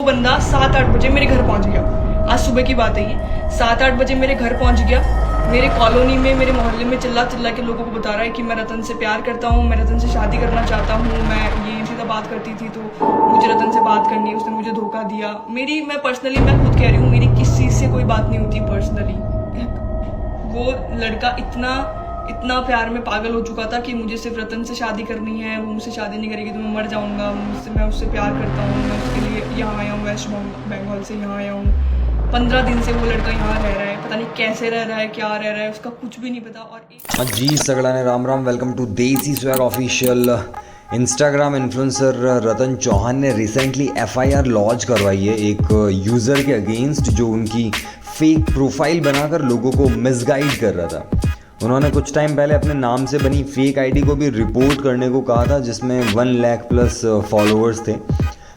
वो बंदा 7-8 बजे मेरे घर पहुंच गया। आज सुबह की बात है ये। 7-8 बजे मेरे घर पहुंच गया। मेरे कॉलोनी में, मेरे मोहल्ले में चिल्ला चिल्ला के लोगों को बता रहा है कि मैं रतन से प्यार करता हूँ, मैं रतन से शादी करना चाहता हूँ। मैं ये सीधा बात करती थी तो मुझे रतन से बात करनी है, उसने मुझे धोखा दिया। मैं पर्सनली मैं खुद कह रही हूँ, मेरी किसी चीज़ से कोई बात नहीं होती पर्सनली। वो लड़का इतना प्यार में पागल हो चुका था कि मुझे सिर्फ रतन से शादी करनी है, वो मुझसे शादी नहीं करेगी तो मैं मर जाऊंगा। मैं उससे प्यार करता हूँ, मैं उसके लिए यहाँ आया हूँ, वेस्ट बंगाल से यहाँ आया हूँ। 15 दिन से वो लड़का यहाँ रह रहा है, पता नहीं कैसे रह रहा है, क्या रह रहा है, उसका कुछ भी नहीं पता। और जी सगड़ा ने राम राम, वेलकम टू देसी स्वैग ऑफिशियल। इंस्टाग्राम इन्फ्लुएंसर रतन चौहान ने रिसेंटली एफआईआर लॉन्च करवाई है एक यूज़र के अगेंस्ट जो उनकी फेक प्रोफाइल बनाकर लोगों को मिसगाइड कर रहा था। उन्होंने कुछ टाइम पहले अपने नाम से बनी फेक आईडी को भी रिपोर्ट करने को कहा था जिसमें 1 लाख प्लस फॉलोअर्स थे।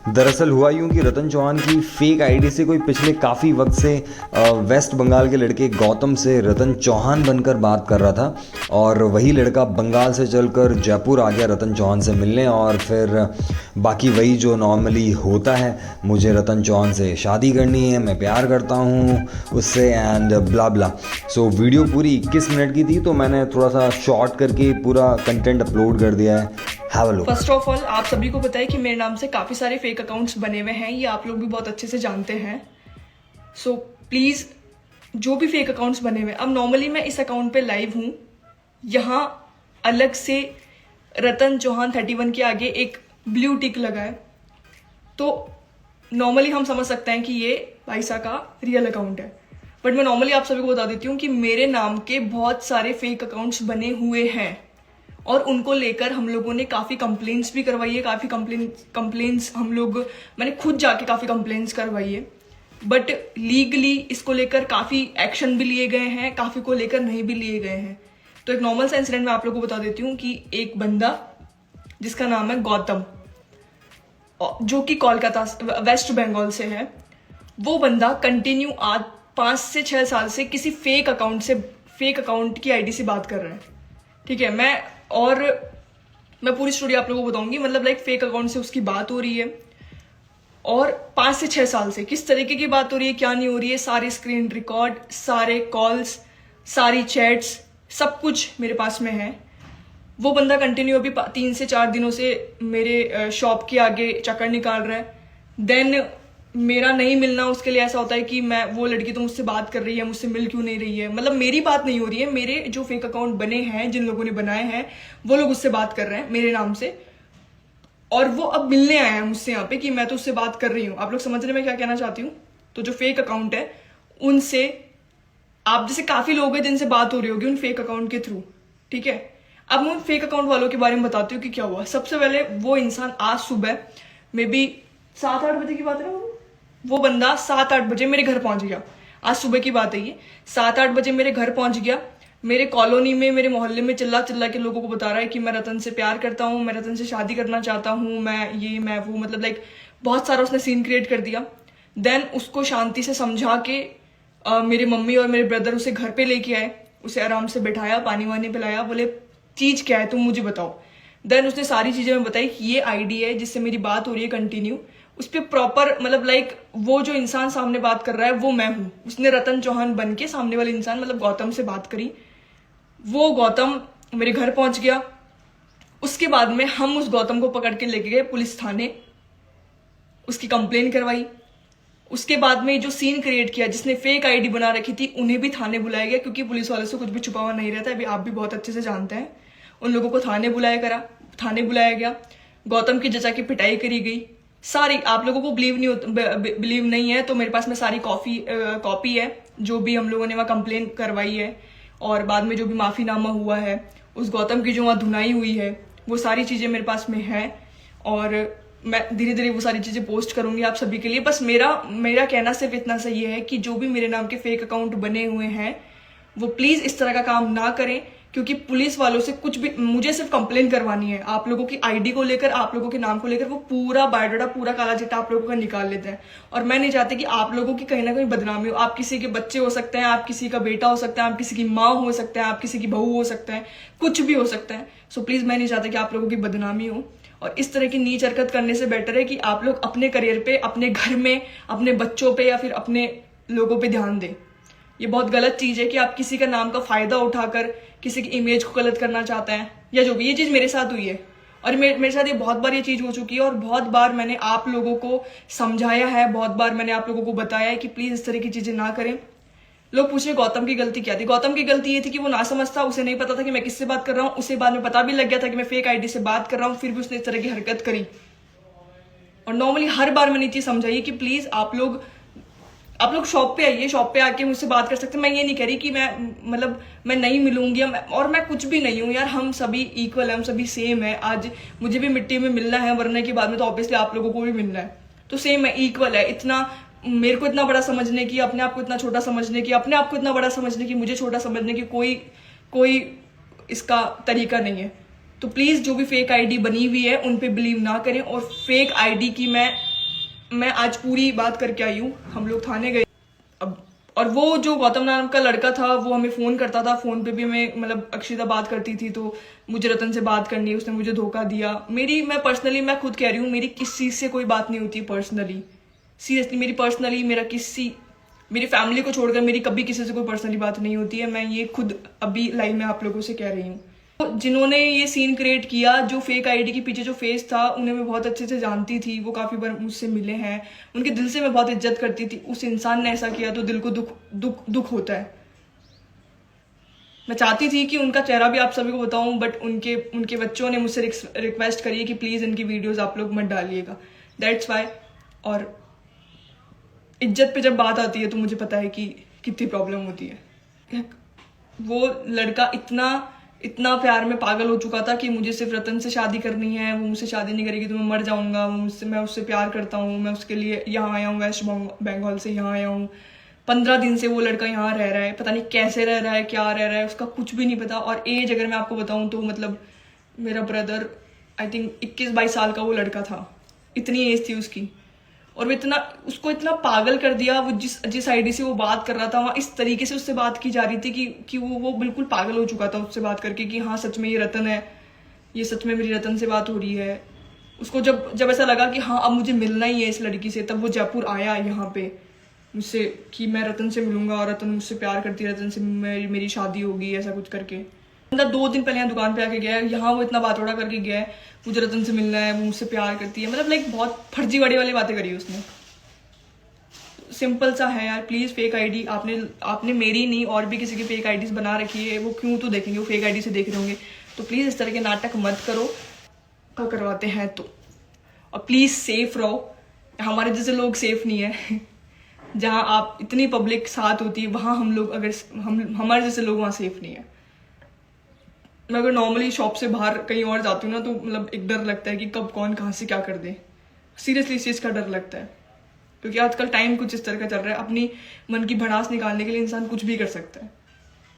दरअसल हुआ यूँ कि रतन चौहान की फेक आईडी से कोई पिछले काफ़ी वक्त से वेस्ट बंगाल के लड़के गौतम से रतन चौहान बनकर बात कर रहा था और वही लड़का बंगाल से चलकर जयपुर आ गया रतन चौहान से मिलने। और फिर बाकी वही जो नॉर्मली होता है, मुझे रतन चौहान से शादी करनी है, मैं प्यार करता हूँ उससे and blah blah. So video पूरी 21 मिनट की थी तो मैंने थोड़ा सा शॉर्ट करके पूरा कंटेंट अपलोड कर दिया है। फर्स्ट ऑफ ऑल आप सभी को पता है कि मेरे नाम से काफ़ी सारे फेक अकाउंट्स बने हुए हैं, ये आप लोग भी बहुत अच्छे से जानते हैं। सो प्लीज़ जो भी फेक अकाउंट्स बने हुए हैं, अब नॉर्मली मैं इस अकाउंट पे लाइव हूँ, यहाँ अलग से रतन चौहान 31 के आगे एक ब्लू टिक लगा है, तो नॉर्मली हम समझ सकते हैं कि ये भाई साहब का रियल अकाउंट है। बट मैं नॉर्मली आप सभी को बता देती हूँ कि मेरे नाम के बहुत सारे फेक अकाउंट्स बने हुए हैं और उनको लेकर हम लोगों ने काफ़ी कंप्लेंट्स भी करवाई है। काफ़ी कंप्लेंट्स मैंने खुद जाके काफ़ी कंप्लेंट्स करवाई है। बट लीगली इसको लेकर काफ़ी एक्शन भी लिए गए हैं, काफ़ी को लेकर नहीं भी लिए गए हैं। तो एक नॉर्मल सा इंसिडेंट मैं आप लोगों को बता देती हूँ कि एक बंदा जिसका नाम है गौतम, जो कि कोलकाता वेस्ट बंगाल से है, वो बंदा कंटिन्यू आज 5 से 6 साल से किसी फेक अकाउंट की आईडी से बात कर रहा है। ठीक है, मैं पूरी स्टोरी आप लोगों को बताऊंगी। मतलब लाइक फेक अकाउंट से उसकी बात हो रही है और 5 से 6 साल से किस तरीके की बात हो रही है, क्या नहीं हो रही है, सारे स्क्रीन रिकॉर्ड, सारे कॉल्स, सारी चैट्स, सब कुछ मेरे पास में है। वो बंदा कंटिन्यू अभी 3 से 4 दिनों से मेरे शॉप के आगे चक्कर निकाल रहा है। देन मेरा नहीं मिलना उसके लिए ऐसा होता है कि वो लड़की तो मुझसे बात कर रही है, मुझसे मिल क्यों नहीं रही है। मतलब मेरी बात नहीं हो रही है, मेरे जो फेक अकाउंट बने हैं, जिन लोगों ने बनाए हैं, वो लोग उससे बात कर रहे हैं मेरे नाम से और वो अब मिलने आया है मुझसे यहाँ पे कि मैं तो उससे बात कर रही हूँ। आप लोग समझ रहे हैं मैं क्या कहना चाहती हूँ। तो जो फेक अकाउंट है उनसे, आप जैसे काफी लोग हैं जिनसे बात हो रही होगी उन फेक अकाउंट के थ्रू। ठीक है, अब मैं उन फेक अकाउंट वालों के बारे में बताती हूँ कि क्या हुआ। सबसे पहले वो इंसान आज सुबह मे बी 7-8 बजे की बात है, वो बंदा 7-8 बजे मेरे घर पहुंच गया। आज सुबह की बात है ये। 7-8 बजे मेरे घर पहुंच गया। मेरे कॉलोनी में, मेरे मोहल्ले में चिल्ला चिल्ला के लोगों को बता रहा है कि मैं रतन से प्यार करता हूँ, मैं रतन से शादी करना चाहता हूँ, मैं वो, मतलब लाइक बहुत सारा उसने सीन क्रिएट कर दिया। देन उसको शांति से समझा के मेरे मम्मी और मेरे ब्रदर उसे घर पे लेके आए, उसे आराम से बैठाया, पानी वानी पिलाया, बोले चीज क्या है तुम मुझे बताओ। देन उसने सारी चीजें मैं बताई कि ये आईडी है जिससे मेरी बात हो रही है कंटिन्यू, उस पर प्रॉपर मतलब लाइक वो जो इंसान सामने बात कर रहा है वो मैं हूँ। उसने रतन चौहान बन के सामने वाले इंसान मतलब गौतम से बात करी। वो गौतम मेरे घर पहुंच गया। उसके बाद में हम उस गौतम को पकड़ के लेके गए पुलिस थाने, उसकी कंप्लेन करवाई। उसके बाद में जो सीन क्रिएट किया, जिसने फेक आईडी बना रखी थी, उन्हें भी थाने बुलाया गया क्योंकि पुलिस वालों से कुछ भी छुपा हुआ नहीं रहता, अभी आप भी बहुत अच्छे से जानते हैं। उन लोगों को थाने बुलाया गया। गौतम की जजा की पिटाई करी गई। सारी, आप लोगों को बिलीव नहीं है तो मेरे पास में सारी कॉपी है जो भी हम लोगों ने वहाँ कंप्लेन करवाई है और बाद में जो भी माफीनामा हुआ है, उस गौतम की जो वहाँ धुनाई हुई है, वो सारी चीजें मेरे पास में है और मैं धीरे धीरे वो सारी चीजें पोस्ट करूंगी आप सभी के लिए। बस मेरा कहना सिर्फ इतना सही है कि जो भी मेरे नाम के फेक अकाउंट बने हुए हैं वो प्लीज इस तरह का काम ना करें, क्योंकि पुलिस वालों से कुछ भी, मुझे सिर्फ कंप्लेन करवानी है। आप लोगों की आईडी को लेकर, आप लोगों के नाम को लेकर वो पूरा बायोडाटा, पूरा काला चिट्टा आप लोगों का निकाल लेते हैं और मैं नहीं चाहती कि आप लोगों की कहीं ना कहीं बदनामी हो। आप किसी के बच्चे हो सकते हैं, आप किसी का बेटा हो सकता है, आप किसी की माँ हो सकते हैं, आप किसी की बहू हो सकते हैं, कुछ भी हो सकता है। सो प्लीज मैं नहीं चाहती कि आप लोगों की बदनामी हो और इस तरह की नीच हरकत करने से बेटर है कि आप लोग अपने करियर पे, अपने घर में, अपने बच्चों पे या फिर अपने लोगों पे ध्यान दें। ये बहुत गलत चीज है कि आप किसी का नाम का फायदा उठाकर किसी की इमेज को गलत करना चाहते हैं या जो भी। ये चीज मेरे साथ हुई है और मेरे साथ ये बहुत बार ये चीज हो चुकी है और बहुत बार मैंने आप लोगों को समझाया है, बहुत बार मैंने आप लोगों को बताया है कि प्लीज इस तरह की चीजें ना करें। लोग पूछ रहे गौतम की गलती क्या थी। गौतम की गलती ये थी कि वो ना समझता, उसे नहीं पता था कि मैं किससे बात कर रहा हूँ। उसे बाद में पता भी लग गया था कि मैं फेक आईडी से बात कर रहा हूँ, फिर भी उसने इस तरह की हरकत करी। और नॉर्मली हर बार मैंने चीज समझाई कि प्लीज आप लोग शॉप पे आइए, शॉप पे आके मुझसे बात कर सकते हैं। मैं ये नहीं कह रही कि मैं नहीं मिलूंगी और मैं कुछ भी नहीं हूँ यार। हम सभी इक्वल है, हम सभी सेम है। आज मुझे भी मिट्टी में मिलना है, मरने के बाद में तो ऑब्वियसली आप लोगों को भी मिलना है, तो सेम है, इक्वल है। इतना मेरे को इतना बड़ा समझने की, अपने आप को इतना छोटा समझने की, अपने आप को इतना बड़ा समझने की, मुझे छोटा समझने की कोई इसका तरीका नहीं है। तो प्लीज जो भी फेक आईडी बनी हुई है उन पे बिलीव ना करें। और फेक आईडी की मैं आज पूरी बात करके आई हूँ। हम लोग थाने गए अब, और वो जो गौतम नाम का लड़का था वो हमें फोन करता था, फोन पे भी मैं अक्षिता बात करती थी, तो मुझे रतन से बात करनी है, उसने मुझे धोखा दिया। मैं खुद कह रही हूँ, मेरी किस चीज से कोई बात नहीं होती पर्सनली, सीरियसली। मेरी फैमिली को छोड़कर मेरी कभी किसी से कोई पर्सनली बात नहीं होती है। मैं ये खुद अभी लाइव में आप लोगों से कह रही हूँ। जिन्होंने ये सीन क्रिएट किया, जो फेक आईडी के पीछे जो फेस था, उन्हें मैं बहुत अच्छे से जानती थी। वो काफी बार मुझसे मिले हैं, उनके दिल से मैं बहुत इज्जत करती थी। उस इंसान ने ऐसा किया तो दिल को दुख होता है। मैं चाहती थी कि उनका चेहरा भी आप सभी को बताऊं, बट उनके बच्चों ने मुझसे रिक्वेस्ट करी है कि प्लीज इनकी वीडियोस आप लोग मत डालिएगा, दैट्स वाई। और इज्जत पे जब बात आती है तो मुझे पता है कि कितनी प्रॉब्लम होती है। वो लड़का इतना प्यार में पागल हो चुका था कि मुझे सिर्फ रतन से शादी करनी है, वो मुझसे शादी नहीं करेगी तो मैं मर जाऊंगा, मैं उससे प्यार करता हूँ, मैं उसके लिए यहाँ आया हूँ, वेस्ट बंगाल से यहाँ आया हूँ। 15 दिन से वो लड़का यहाँ रह रहा है, पता नहीं कैसे रह रहा है, क्या रह रहा है, उसका कुछ भी नहीं पता। और एज अगर मैं आपको बताऊं तो मेरा ब्रदर आई थिंक 21-22 साल का वो लड़का था, इतनी एज थी उसकी। और वो उसको इतना पागल कर दिया। वो जिस आईडी से वो बात कर रहा था, वहाँ इस तरीके से उससे बात की जा रही थी कि वो बिल्कुल पागल हो चुका था उससे बात करके कि हाँ सच में ये रतन है, ये सच में मेरी रतन से बात हो रही है। उसको जब ऐसा लगा कि हाँ अब मुझे मिलना ही है इस लड़की से, तब वो जयपुर आया यहाँ पे मुझसे कि मैं रतन से मिलूंगा और रतन मुझसे प्यार करती है, रतन से मेरी शादी होगी, ऐसा कुछ करके। 2 दिन पहले यहाँ दुकान पे आके गया है, यहाँ वो इतना बात उड़ा करके गया है, मुझे रतन से मिलना है, वो मुझसे प्यार करती है, बहुत फर्जीवाड़ी वाली बातें करी उसने। सिंपल सा है यार, प्लीज फेक आईडी आपने मेरी नहीं और भी किसी की फेक आईडीज बना रखी है, वो क्यों तो देखेंगे, वो फेक आईडी से देख रहे होंगे। तो प्लीज इस तरह के नाटक मत करो, क्या करवाते हैं तो। और प्लीज सेफ रहो, हमारे जैसे लोग सेफ नहीं है। जहाँ आप इतनी पब्लिक साथ होती है वहां हमारे जैसे लोग वहां सेफ नहीं है। मैं अगर नॉर्मली शॉप से बाहर कहीं और जाती हूँ ना तो एक डर लगता है कि कब कौन कहाँ से क्या कर दे। सीरियसली इस चीज का डर लगता है, क्योंकि आजकल टाइम कुछ इस तरह का चल रहा है। अपनी मन की भड़ास निकालने के लिए इंसान कुछ भी कर सकता है।